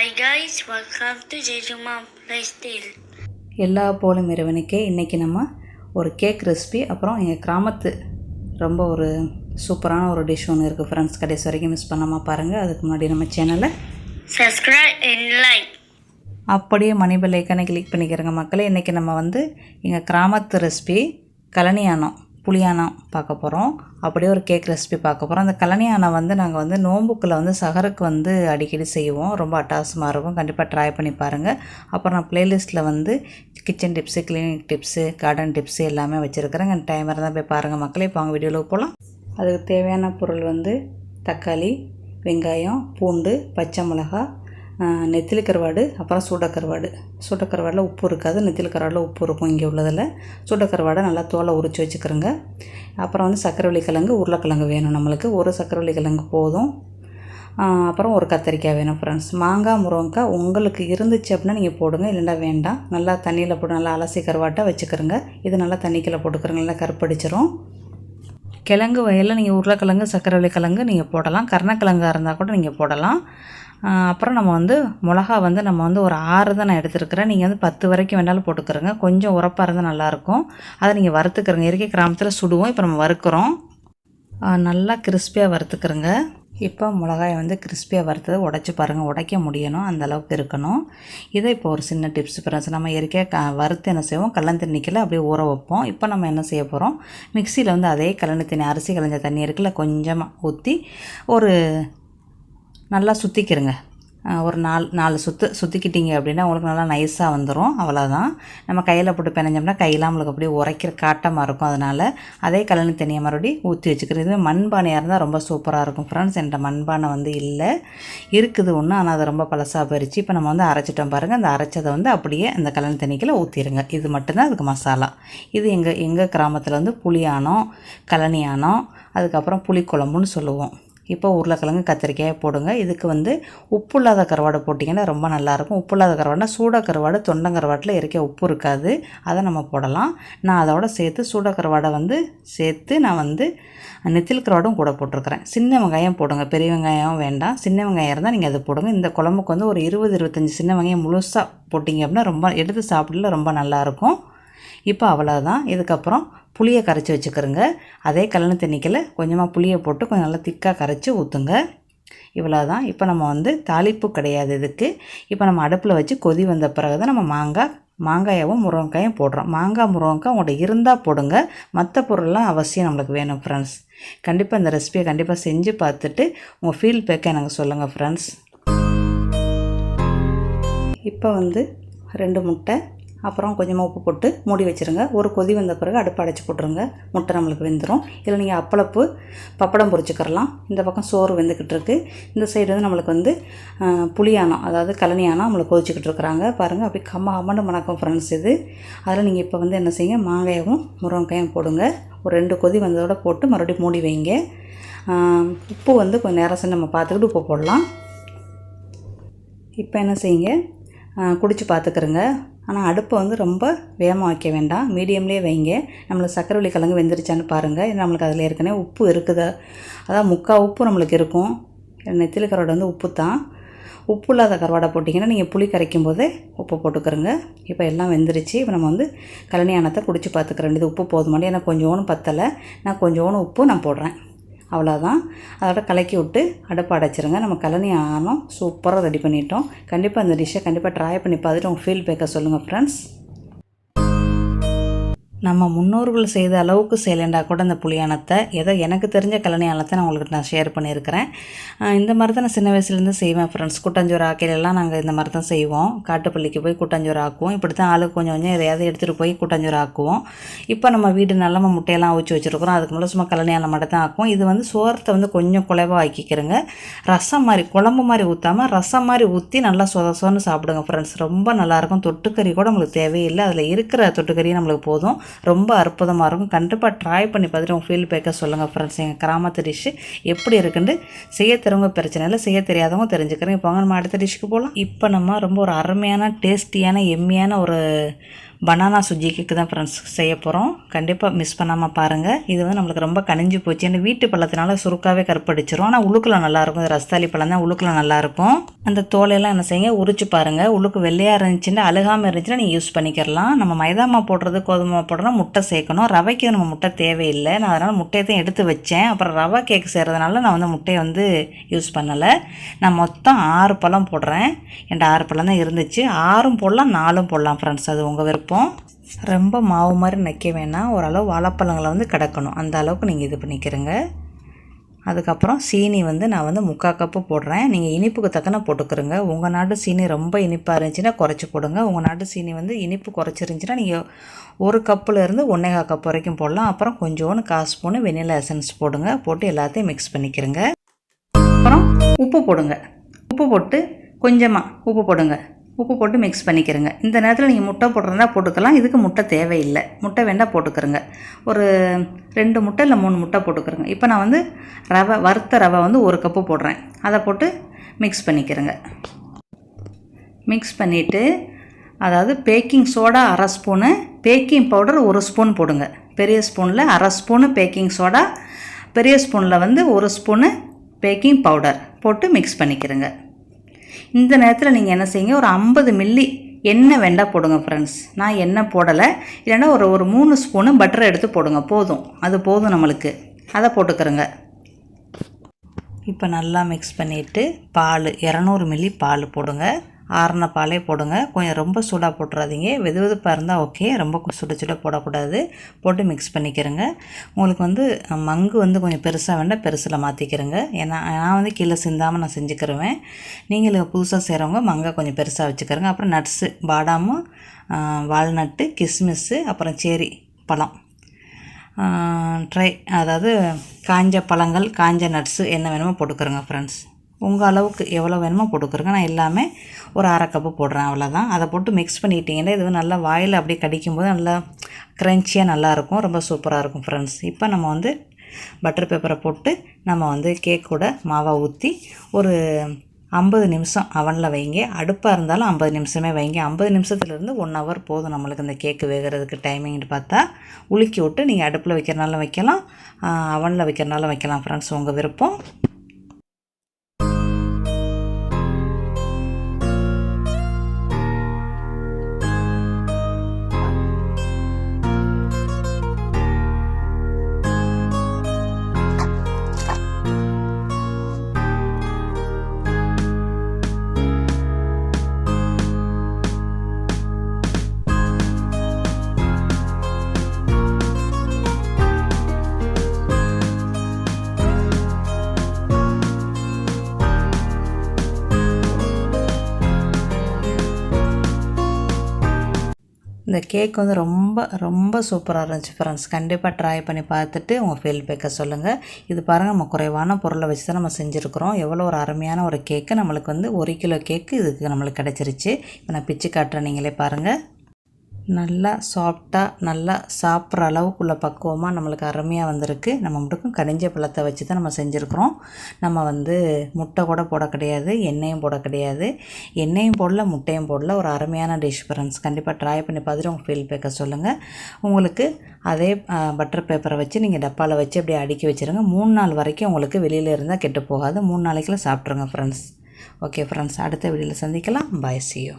Hi guys, welcome to Jejuma Lifestyle. எல்லா போலும் இறைவனுக்கே இன்றைக்கி நம்ம ஒரு கேக் ரெசிபி அப்புறம் எங்கள் கிராமத்து ரொம்ப ஒரு சூப்பரான ஒரு டிஷ் ஒன்று இருக்குது ஃப்ரெண்ட்ஸ். கடைசி வரைக்கும் மிஸ் பண்ணாமல் பாருங்கள். அதுக்கு முன்னாடி நம்ம சேனலை subscribe and like. அப்படியே மணி பெல் ஐக்கானை கிளிக் பண்ணிக்கிறங்க மக்களே. இன்றைக்கி நம்ம எங்கள் கிராமத்து ரெசிபி கலனியானம் புளியானம் பார்க்க போகிறோம். அப்படியே ஒரு கேக் ரெசிபி பார்க்க போகிறோம். அந்த கலனியானம் நாங்கள் நோம்புக்குள்ளே சகருக்கு அடிக்கடி செய்வோம். ரொம்ப அட்டகாசமாக இருக்கும். கண்டிப்பாக ட்ரை பண்ணி பாருங்கள். அப்புறம் நான் ப்ளேலிஸ்ட்டில் kitchen tips, cleaning tips, garden tips எல்லாமே வச்சுருக்கிறேன். டைம் இருந்தால் போய் பாருங்கள் மக்களே. இப்போ அவங்க வீடியோவில் போகலாம். அதுக்கு தேவையான பொருள் தக்காளி, வெங்காயம், பூண்டு, பச்சை மிளகா, நெத்திலி கருவாடு, அப்புறம் சூடக்கருவாடில் உப்பு இருக்காது, நெத்திலி கருவாடில் உப்பு இருக்கும். இங்கே உள்ளதில் சூடக்கருவாடை நல்லா தோலை உரித்து வச்சுக்கிறோங்க. அப்புறம் சக்கரவள்ளி கிழங்கு, உருளைக்கிழங்கு வேணும் நம்மளுக்கு. ஒரு சக்கரவள்ளி கிழங்கு போதும். அப்புறம் ஒரு கத்திரிக்காய் வேணும் ஃப்ரெண்ட்ஸ். மாங்காய், முருங்கைக்காய் உங்களுக்கு இருந்துச்சு அப்படின்னா நீங்கள் போடுங்க, இல்லைன்னா வேண்டாம். நல்லா தண்ணியில் போட்டு நல்லா அலசி கருவாட்டை வச்சுக்கிறோங்க. இது நல்லா தண்ணிக்குள்ளே போட்டுக்கிறோங்க, நல்லா கருப்படிச்சிரும். கிழங்கு வகையில் நீங்கள் உருளைக்கிழங்கு, சக்கரவள்ளி கிழங்கு நீங்கள் போடலாம். கருணக்கிழங்காக இருந்தால் கூட நீங்கள் போடலாம். அப்புறம் நம்ம மிளகா நம்ம ஒரு 6 தான் நான் எடுத்துருக்கிறேன். நீங்கள் 10 வரைக்கும் வேணாலும் போட்டுக்கிறோங்க. கொஞ்சம் உரப்பாக இருந்தால் நல்லாயிருக்கும். அதை நீங்கள் வறுத்துக்கிறோங்க. இயற்கை கிராமத்தில் சுடுவோம். இப்போ நம்ம வறுக்கிறோம். நல்லா கிறிஸ்பியாக வறுத்துக்கிறோங்க. இப்போ மிளகாயை கிறிஸ்பியாக வறுத்ததை உடைச்சி பாருங்கள். உடைக்க முடியணும், அந்தளவுக்கு இருக்கணும். இதை இப்போ ஒரு சின்ன டிப்ஸ் ஃப்ரெண்ட்ஸ். நம்ம இயற்கையாக வறுத்து என்ன செய்வோம், கல்லணி தண்ணிக்கில் அப்படியே ஊற வைப்போம். இப்போ நம்ம என்ன செய்ய போகிறோம், மிக்சியில் அதே கல்லணி தண்ணி, அரிசி கலைஞ்ச தண்ணி இருக்குல்ல, கொஞ்சமாக ஊற்றி ஒரு நல்லா சுற்றிக்கிறங்க. ஒரு 4 சுற்றிக்கிட்டிங்க அப்படின்னா உங்களுக்கு நல்லா நைஸாக வந்துடும். அவ்வளோதான். நம்ம கையில் போட்டு பிணைஞ்சோம்னா கையெல்லாம் நம்மளுக்கு அப்படியே உரைக்கிற காட்டமாக இருக்கும். அதனால் அதே கழனி தண்ணியை மறுபடியும் ஊற்றி வச்சுக்கிறேன். இதுவே மண்பானையாக இருந்தால் ரொம்ப சூப்பராக இருக்கும் ஃப்ரெண்ட்ஸ். என்கிட்ட மண்பானை இல்லை, இருக்குது ஒன்று, ஆனால் அது ரொம்ப பழசாக போயிடுச்சு. இப்போ நம்ம அரைச்சிட்டோம் பாருங்கள். அந்த அரைச்சதை அப்படியே அந்த கழனி தண்ணிக்குள்ளே ஊற்றிடுங்க. இது மட்டும்தான் அதுக்கு மசாலா. இது எங்கள் கிராமத்தில் புளியானம், கழனியானம், அதுக்கப்புறம் புளிக்குழம்புன்னு சொல்லுவோம். இப்போ உருளைக்கிழங்கு, கத்திரிக்காயை போடுங்க. இதுக்கு உப்பு இல்லாத கருவாடை போட்டிங்கன்னா ரொம்ப நல்லாயிருக்கும். உப்பு இல்லாத கருவாடுனா சூட கருவாடு, தொண்டங்கருவாட்டில் இறக்கிய உப்பு இருக்காது, அதை நம்ம போடலாம். நான் அதோட சேர்த்து சூட கருவாடை சேர்த்து நான் நெத்திலி கருவாடும் கூட போட்டிருக்கிறேன். சின்ன வெங்காயம் போடுங்க, பெரிய வெங்காயம் வேண்டாம். சின்ன வெங்காயம் இருந்தால் நீங்கள் அதை போடுங்க. இந்த குழம்புக்கு ஒரு 20-25 சின்ன வெங்காயம் முழுசாக போட்டிங்க அப்படின்னா ரொம்ப எடுத்து சாப்பிடல ரொம்ப நல்லாயிருக்கும். இப்போ அவ்வளோதான். இதுக்கப்புறம் புளியை கரைச்சி வச்சுக்கிறோங்க. அதே கல்லணி தண்ணிக்கில் கொஞ்சமாக புளியை போட்டு கொஞ்சம் நல்லா திக்காக கரைச்சி ஊற்றுங்க. இவ்வளோ தான். இப்போ நம்ம தாளிப்பு கிடையாது இதுக்கு. இப்போ நம்ம அடுப்பில் வச்சு கொதி வந்த பிறகு தான் நம்ம மாங்காயாவும் முருங்கைக்காயும் போடுறோம். மாங்காய், முருங்கைக்காய் உங்கள்கிட்ட இருந்தால் போடுங்க. மற்ற பொருள்லாம் அவசியம் நம்மளுக்கு வேணும் ஃப்ரெண்ட்ஸ். கண்டிப்பாக இந்த ரெசிபியை கண்டிப்பாக செஞ்சு பார்த்துட்டு உங்கள் ஃபீட்பேக்கை எனக்கு சொல்லுங்கள் ஃப்ரெண்ட்ஸ். இப்போ 2 முட்டை, அப்புறம் கொஞ்சமாக உப்பு போட்டு மூடி வச்சுருங்க. ஒரு கொதி வந்த பிறகு அடுப்பு அடைச்சி போட்டுருங்க. முட்டை நம்மளுக்கு வெந்துடும். இதில் நீங்கள் பப்படம் பொரிச்சுக்கிறலாம். இந்த பக்கம் சோறு வெந்துக்கிட்டு இருக்குது. இந்த சைடு நம்மளுக்கு புளியானம், அதாவது கழனியானம் நம்மளுக்கு கொதிச்சுக்கிட்டு இருக்கிறாங்க பாருங்கள். அப்படி கம்மன்னு மணக்கம் ஃப்ரெண்ட்ஸ் இது. அதில் நீங்கள் இப்போ என்ன செய்யுங்க, மாங்காயும் முருங்கைக்காயும் போடுங்க. ஒரு 2 கொதி வந்ததோட போட்டு மறுபடியும் மூடி வைங்க. உப்பு கொஞ்சம் நேரம் நம்ம பார்த்துக்கிட்டு உப்பு போடலாம். இப்போ என்ன செய்யுங்க, குடிச்சு பார்த்துக்கிறோங்க. ஆனால் அடுப்பை ரொம்ப வேகமாக வைக்க வேண்டாம், மீடியம்லேயே வைங்க. நம்மளுக்கு சக்கரவள்ளி கிழங்கு வெந்துருச்சான்னு பாருங்கள். நம்மளுக்கு அதில் ஏற்கனவே உப்பு இருக்குதா, அதான் 3/4 உப்பு நம்மளுக்கு இருக்கும். நெத்திலி கருவாடு உப்பு தான். உப்பு இல்லாத கருவாடை போட்டிங்கன்னா நீங்கள் புளி கரைக்கும் போதே உப்பு போட்டுக்கிறோங்க. இப்போ எல்லாம் வெந்துருச்சு. இப்போ நம்ம கழனியானத்தை குடிச்சு பார்த்துக்கிறேன். இது உப்பு போதுமானே, எனக்கு கொஞ்சோன்னு பத்தலை, நான் கொஞ்சோன்னு உப்பு நான் போடுறேன். அவ்வளோதான். அதோட கலக்கி விட்டு அடுப்பு அடைச்சிருங்க. நம்ம கழனியானம் சூப்பராக ரெடி பண்ணிட்டோம். கண்டிப்பாக அந்த டிஷ்ஷை கண்டிப்பாக ட்ரை பண்ணி பார்த்துட்டு உங்கள் ஃபீட்பேக்கை சொல்லுங்கள் ஃப்ரெண்ட்ஸ். நம்ம முன்னோர்கள் செய்த அளவுக்கு செய்யலைண்டா கூட இந்த புளியானத்தை, ஏதோ எனக்கு தெரிஞ்ச கழனியானத்தை நான் உங்களுக்கு ஷேர் பண்ணியிருக்கிறேன். இந்த மாதிரி தான் நான் சின்ன வயசுலேருந்து செய்வேன் ஃப்ரெண்ட்ஸ். கூட்டாஞ்சோறு ஆக்கையிலலாம் நாங்கள் இந்த மாதிரி தான் செய்வோம். காட்டுப்பள்ளிக்கு போய் கூட்டாஞ்சோறு ஆக்குவோம். இப்படி தான் ஆளுக்கு கொஞ்சம் கொஞ்சம் எதையாவது எடுத்துகிட்டு போய் கூட்டாஞ்சோறு ஆக்குவோம். இப்போ நம்ம வீடு நல்லா முட்டையெல்லாம் அவிச்சு வச்சுருக்கிறோம். அதுக்கு மேலே சும்மா கழனியானம் மட்டும் தான் ஆக்குவோம். இது சோரத்தை கொஞ்சம் குலைவாக ஆக்கிக்கிறங்க. ரசம் மாதிரி, குழம்பு மாதிரி ஊற்றாமல் ரசம் மாதிரி ஊற்றி நல்லா சொதன்னு சாப்பிடுங்க ஃப்ரெண்ட்ஸ். ரொம்ப நல்லாயிருக்கும். தொட்டுக்கறி கூட நம்மளுக்கு தேவையில்லை, அதில் இருக்கிற தொட்டுக்கறி நம்மளுக்கு போதும். ரொம்ப அற்புதமாக இருக்கும். கண்டிப்பாக ட்ரை பண்ணி பார்த்துட்டு உங்கள் ஃபீட்பேக்கை சொல்லுங்கள் ஃப்ரெண்ட்ஸ். எங்கள் கிராமத்து டிஷ்ஷு எப்படி இருக்குன்னு செய்ய தெரிஞ்சவங்க பிரச்சனை இல்லை, செய்ய தெரியாதவங்க தெரிஞ்சுக்கிறேன். இப்போ நம்ம அடுத்த டிஷ்ஷுக்கு போகலாம். இப்போ நம்ம ரொம்ப ஒரு அருமையான, டேஸ்டியான, எம்மியான ஒரு பனானா சுஜி கேக்கு தான் ஃப்ரெண்ட்ஸ் செய்ய போகிறோம். கண்டிப்பாக மிஸ் பண்ணாமல் பாருங்கள். இது வந்து நம்மளுக்கு ரொம்ப கனிஞ்சு போச்சு. ஏன்னா வீட்டு பழத்தினால சுருக்காவே கருப்படிச்சிரும். ஆனால் உள்ளுக்குள்ள நல்லாயிருக்கும். இது ரஸ்தாளி பழம் தான், உள்ளுக்குள்ள நல்லாயிருக்கும். அந்த தோலையெல்லாம் என்ன செய்யுங்க, உரிச்சு பாருங்கள். உள்ளுக்கு வெள்ளையாக இருந்துச்சுன்னா, அழுகாமல் இருந்துச்சுன்னா நீங்கள் யூஸ் பண்ணிக்கிறலாம். நம்ம மைதா மாவு போடுறது, கோதுமை மாவு போடுறோம், முட்டை சேர்க்கணும். ரவைக்கு நம்ம முட்டை தேவையில்லை. நான் அதனால் முட்டையை தான் எடுத்து வச்சேன். அப்புறம் ரவை கேக் செய்கிறதுனால நான் வந்து முட்டையை வந்து யூஸ் பண்ணலை. நான் மொத்தம் 6 பழம் போடுறேன். என்கிட்ட 6 பழம் தான் இருந்துச்சு. 6 போடலாம், 4 போடலாம் ஃப்ரெண்ட்ஸ், அது உங்கள் விருப்பம். ரொம்ப மாவு மாதிரி நைக்க வேணாம். ஓரளவு வாழைப்பழங்களை வந்து கிடக்கணும், அந்த அளவுக்கு நீங்கள் இது பண்ணிக்கிறங்க. அதுக்கப்புறம் சீனி வந்து நான் வந்து 3/4 கப்பு போடுறேன். நீங்கள் இனிப்புக்கு தக்கன போட்டுக்கிறங்க. உங்கள் நாட்டு சீனி ரொம்ப இனிப்பாக இருந்துச்சுன்னா குறைச்சி போடுங்க. உங்கள் நாட்டு சீனி வந்து இனிப்பு குறைச்சிருந்துச்சின்னா நீங்கள் 1 கப்புலேருந்து 1.25 கப் வரைக்கும் போடலாம். அப்புறம் கொஞ்சோன்னு 1/4 ஸ்பூனு வெனிலா எசன்ஸ் போடுங்க. போட்டு எல்லாத்தையும் மிக்ஸ் பண்ணிக்கிறங்க. அப்புறம் உப்பு போடுங்க. உப்பு போட்டு கொஞ்சமாக உப்பு போடுங்க. உப்பு போட்டு மிக்ஸ் பண்ணிக்கிறங்க. இந்த நேரத்தில் நீங்கள் முட்டை போடுறதா போட்டுக்கலாம். இதுக்கு முட்டை தேவையில்லை. முட்டை வேண்டாம் போட்டுக்கிறங்க. ஒரு 2 முட்டை இல்லை 3 முட்டை போட்டுக்கிறங்க. இப்போ நான் வந்து ரவை, வறுத்த ரவை வந்து 1 கப்பு போடுறேன். அதை போட்டு மிக்ஸ் பண்ணிக்கிறங்க. மிக்ஸ் பண்ணிவிட்டு, அதாவது baking soda 1/2 spoon, baking powder 1 spoon போடுங்க. பெரிய ஸ்பூனில் 1/2 ஸ்பூனு பேக்கிங் சோடா, பெரிய ஸ்பூனில் வந்து 1 ஸ்பூனு பேக்கிங் பவுடர் போட்டு மிக்ஸ் பண்ணிக்கிறங்க. இந்த நேரத்தில் நீங்கள் என்ன செய்யுங்க, ஒரு 50 மில்லி எண்ணெய் வேண்டாம் போடுங்க ஃப்ரெண்ட்ஸ். நான் எண்ணெய் போடலை. இல்லைன்னா ஒரு 3 ஸ்பூனு பட்டரை எடுத்து போடுங்க. போதும், அது போதும் நம்மளுக்கு. அதை போட்டுக்கிறங்க. இப்போ நல்லா மிக்ஸ் பண்ணிவிட்டு பால் 200 மில்லி பால் போடுங்க. ஆறின பாலே போடுங்க. கொஞ்சம் ரொம்ப சூடாக போட்டுறாதீங்க. வெதுவெதுப்பாக இருந்தால் ஓகே, ரொம்ப சுட போடக்கூடாது. போட்டு மிக்ஸ் பண்ணிக்கிறங்க. உங்களுக்கு வந்து மங்கு வந்து கொஞ்சம் பெருசாக வேண்டாம், பெருசில் மாற்றிக்கிறங்க. ஏன்னா நான் வந்து கீழே சிந்தாமல் நான் செஞ்சுக்கிருவேன். நீங்கள் புதுசாக செய்கிறவங்க மங்கை கொஞ்சம் பெருசாக வச்சுக்கிறங்க. அப்புறம் நட்ஸு, பாதாமும், வால்நட்டு, கிஸ்மிஸ்ஸு, அப்புறம் சேரி பழம், அதாவது காஞ்ச பழங்கள், காஞ்ச நட்ஸு என்ன வேணுமோ போட்டுக்கிறங்க ஃப்ரெண்ட்ஸ். உங்கள் அளவுக்கு எவ்வளோ வேணுமோ போட்டுக்கிறங்க. நான் எல்லாமே ஒரு 1/2 கப்பு போடுறேன், அவ்வளோதான். அதை போட்டு மிக்ஸ் பண்ணிட்டீங்கன்னா இது நல்லா வாயில் அப்படியே கடிக்கும்போது நல்லா க்ரன்ச்சியாக நல்லாயிருக்கும். ரொம்ப சூப்பராக இருக்கும் ஃப்ரெண்ட்ஸ். இப்போ நம்ம வந்து பட்டர் பேப்பரை போட்டு நம்ம வந்து கேக்கோட மாவை ஊற்றி ஒரு 50 நிமிஷம் அவனில் வைங்க. அடுப்பாக இருந்தாலும் 50 நிமிஷமே வைங்க. 50 நிமிஷத்துலேருந்து 1 ஹவர் போதும் நம்மளுக்கு இந்த கேக்கு வேகிறதுக்கு. டைமிங்னு பார்த்தா உலுக்கி விட்டு நீங்கள் அடுப்பில் வைக்கிறனாலும் வைக்கலாம், அவனில் வைக்கிறனாலும் வைக்கலாம் ஃப்ரெண்ட்ஸ், உங்கள் விருப்பம். இந்த கேக் வந்து ரொம்ப சூப்பராக இருந்துச்சு ஃப்ரெண்ட்ஸ். கண்டிப்பாக ட்ரை பண்ணி பார்த்துட்டு உங்கள் ஃபீட்பேக்கை சொல்லுங்கள். இது பாருங்கள், நம்ம குறைவான பொருளை வச்சு தான் நம்ம செஞ்சுருக்குறோம். எவ்வளோ ஒரு அருமையான ஒரு கேக்கு. நம்மளுக்கு வந்து 1 கிலோ கேக்கு இதுக்கு நம்மளுக்கு கிடச்சிருச்சு. இப்போ நான் பிச்சு காட்டுறேன், நீங்களே பாருங்கள். நல்லா சாஃப்டாக, நல்லா சாப்பிட்ற அளவுக்குள்ள பக்குவமாக நம்மளுக்கு அருமையாக வந்திருக்கு. நம்ம மட்டும் கனிஞ்ச பழத்தை வச்சு தான் நம்ம செஞ்சுருக்குறோம். நம்ம வந்து முட்டை கூட போட கிடையாது, எண்ணெயும் போட கிடையாது. எண்ணெயும் போடல, முட்டையும் போடல. ஒரு அருமையான டிஷ் ஃப்ரெண்ட்ஸ். கண்டிப்பாக ட்ரை பண்ணி பார்த்துட்டு உங்கள் ஃபீட்பேக்கை சொல்லுங்கள். உங்களுக்கு அதே பட்டர் பேப்பரை வச்சு நீங்கள் டப்பாவில் வச்சு அப்படியே அடுக்கி வச்சுருங்க. 3 நாள் வரைக்கும் உங்களுக்கு வெளியில் இருந்தால் கெட்டு போகாது. 3 நாளைக்குள்ள சாப்பிட்ருங்க ஃப்ரெண்ட்ஸ். ஓகே ஃப்ரெண்ட்ஸ், அடுத்த வீடியோவில் சந்திக்கலாம். பாய், see you.